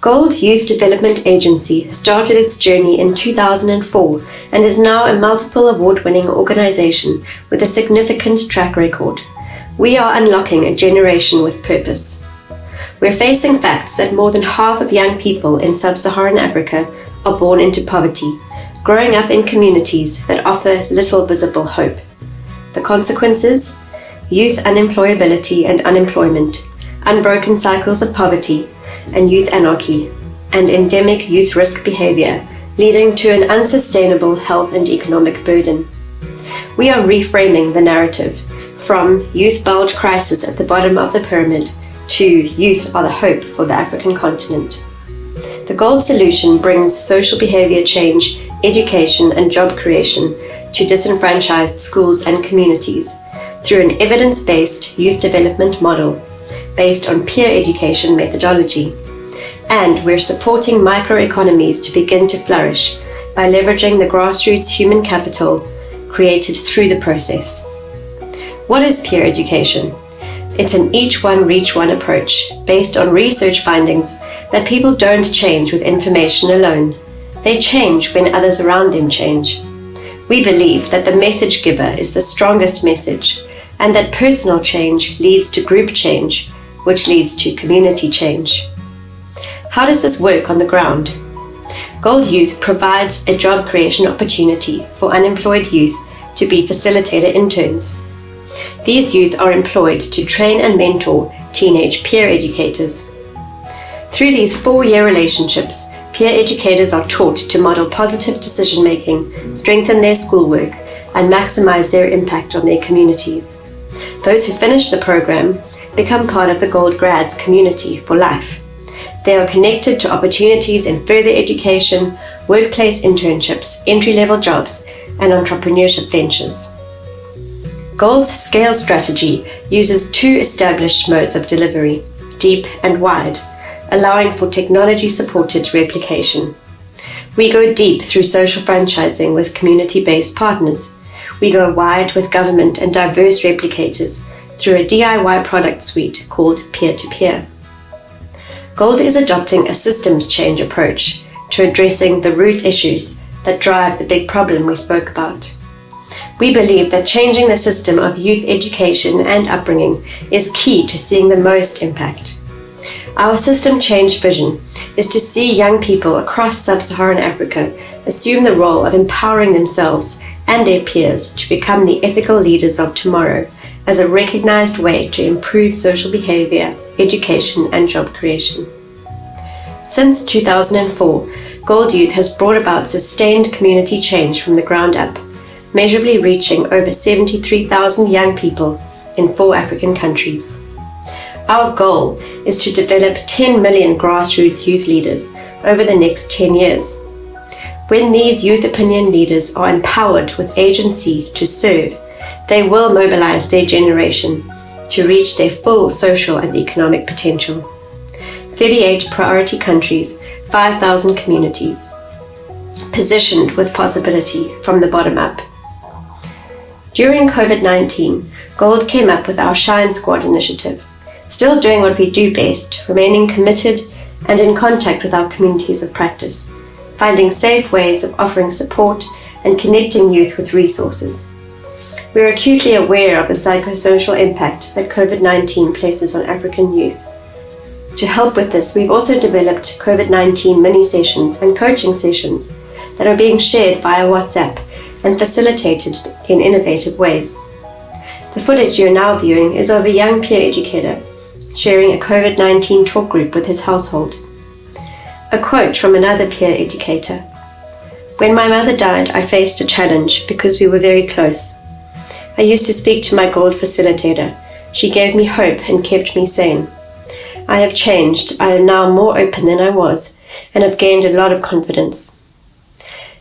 Gold Youth Development Agency started its journey in 2004 and is now a multiple award-winning organization with a significant track record. We are unlocking a generation with purpose. We're facing facts that more than half of young people in sub-Saharan Africa are born into poverty, growing up in communities that offer little visible hope. The consequences? Youth unemployability and unemployment, unbroken cycles of poverty, and youth anarchy, and endemic youth risk behaviour, leading to an unsustainable health and economic burden. We are reframing the narrative from youth bulge crisis at the bottom of the pyramid to youth are the hope for the African continent. The Gold Solution brings social behaviour change, education and job creation to disenfranchised schools and communities through an evidence-based youth development model based on peer education methodology. And we're supporting microeconomies to begin to flourish by leveraging the grassroots human capital created through the process. What is peer education? It's an each one reach one approach based on research findings that people don't change with information alone. They change when others around them change. We believe that the message giver is the strongest message, and that personal change leads to group change, which leads to community change. How does this work on the ground? Gold Youth provides a job creation opportunity for unemployed youth to be facilitator interns. These youth are employed to train and mentor teenage peer educators. Through these 4-year relationships, peer educators are taught to model positive decision-making, strengthen their schoolwork, and maximize their impact on their communities. Those who finish the program become part of the Gold Grads community for life. They are connected to opportunities in further education, workplace internships, entry-level jobs, and entrepreneurship ventures. Gold's scale strategy uses 2 established modes of delivery, deep and wide, allowing for technology-supported replication. We go deep through social franchising with community-based partners. We go wide with government and diverse replicators through a DIY product suite called peer-to-peer. Gold is adopting a systems change approach to addressing the root issues that drive the big problem we spoke about. We believe that changing the system of youth education and upbringing is key to seeing the most impact. Our system change vision is to see young people across sub-Saharan Africa assume the role of empowering themselves and their peers to become the ethical leaders of tomorrow as a recognized way to improve social behavior, education, and job creation. Since 2004, Gold Youth has brought about sustained community change from the ground up, measurably reaching over 73,000 young people in 4 African countries. Our goal is to develop 10 million grassroots youth leaders over the next 10 years. When these youth opinion leaders are empowered with agency to serve, they will mobilize their generation to reach their full social and economic potential. 38 priority countries, 5,000 communities, positioned with possibility from the bottom up. During COVID-19, Gold came up with our Shine Squad initiative, still doing what we do best, remaining committed and in contact with our communities of practice, finding safe ways of offering support and connecting youth with resources. We are acutely aware of the psychosocial impact that COVID-19 places on African youth. To help with this, we've also developed COVID-19 mini sessions and coaching sessions that are being shared via WhatsApp and facilitated in innovative ways. The footage you're now viewing is of a young peer educator sharing a COVID-19 talk group with his household. A quote from another peer educator: "When my mother died, I faced a challenge because we were very close. I used to speak to my Gold facilitator. She gave me hope and kept me sane. I have changed. I am now more open than I was and have gained a lot of confidence."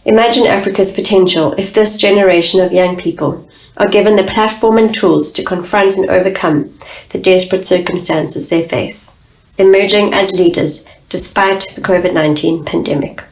Imagine Africa's potential if this generation of young people are given the platform and tools to confront and overcome the desperate circumstances they face, emerging as leaders despite the COVID-19 pandemic.